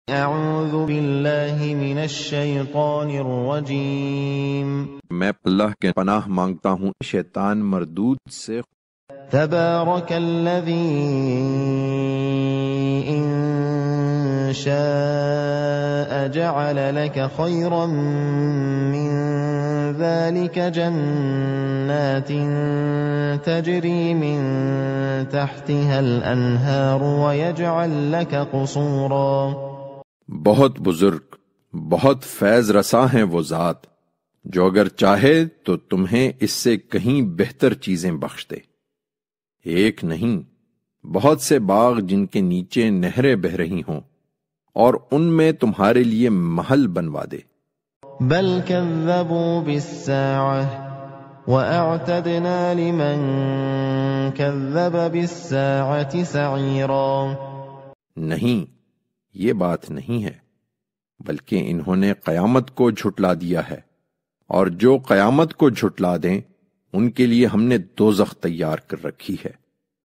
اعوذ باللہ من الشیطان الرجیم میں اللہ کے پناہ مانگتا ہوں شیطان مردود سے۔ تبارک الذی ان شاء جعل لك خیرا من ذلك جنات تجری من تحتها الانہار ويجعل لك قصورا۔ بہت بزرگ، بہت فیض رساں ہیں وہ ذات جو اگر چاہے تو تمہیں اس سے کہیں بہتر چیزیں بخش دے۔ ایک نہیں، بہت سے باغ جن کے نیچے نہریں بہ رہی ہوں اور ان میں تمہارے لیے محل بنوا دے۔ بل كذبوا بالساعة وأعتدنا لمن كذب بالساعة سعيرا۔ نہیں، یہ بات نہیں ہے، بلکہ انہوں نے قیامت کو جھٹلا دیا ہے، اور جو قیامت کو جھٹلا دیں ان کے لیے ہم نے دوزخ تیار کر رکھی ہے۔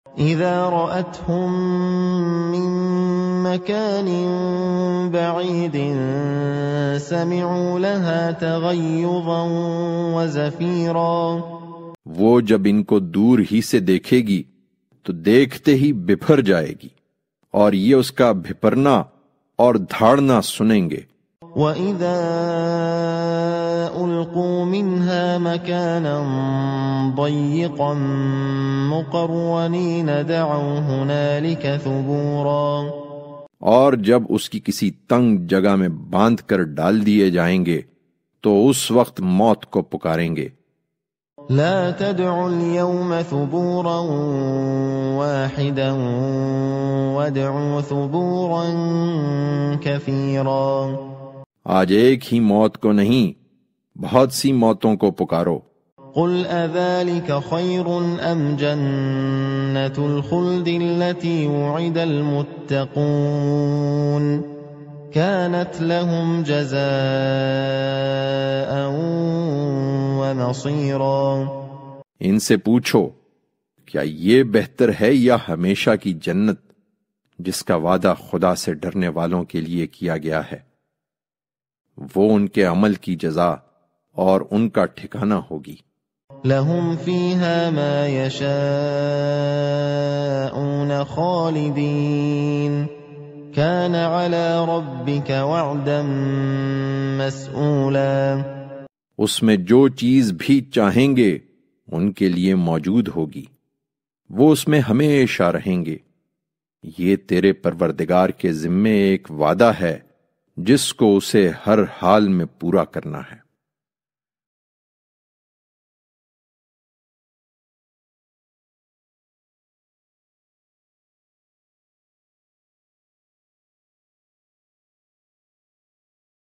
اذا رأتهم من مكان بعيد سمعوا لها تغيظا وزفيرا۔ وہ جب ان کو دور ہی سے دیکھے گی تو دیکھتے ہی بپھر جائے گی، اور یہ اس کا بھپرنا اور دھاڑنا سنیں گے۔ وَإِذَا أُلْقُوا مِنْهَا مَكَانًا ضَيِّقًا مُقَرَّنِينَ دَعَوْا هُنَالِكَ ثُبُورًا۔ اور جب اس کی کسی تنگ جگہ میں باندھ کر ڈال دیے جائیں گے تو اس وقت موت کو پکاریں گے۔ لا تدعوا اليوم ثبورا واحدا وادعوا ثبورا كثيرا۔ آج ایک ہی موت کو نہیں، بہت سی موتوں کو پکارو۔ قل اذلك خير ام جنة الخلد التي وعد المتقون كانت لهم جزاء ومصيرا۔ ان سے پوچھو کیا یہ بہتر ہے یا ہمیشہ کی جنت جس کا وعدہ خدا سے ڈرنے والوں کے لیے کیا گیا ہے؟ وہ ان کے عمل کی جزا اور ان کا ٹھکانہ ہوگی۔ لهم فيها ما يشاءون خالدين كان على ربك وعدا مسئولا۔ اس میں جو چیز بھی چاہیں گے ان کے لیے موجود ہوگی، وہ اس میں ہمیشہ رہیں گے۔ یہ تیرے پروردگار کے ذمے ایک وعدہ ہے جس کو اسے ہر حال میں پورا کرنا ہے۔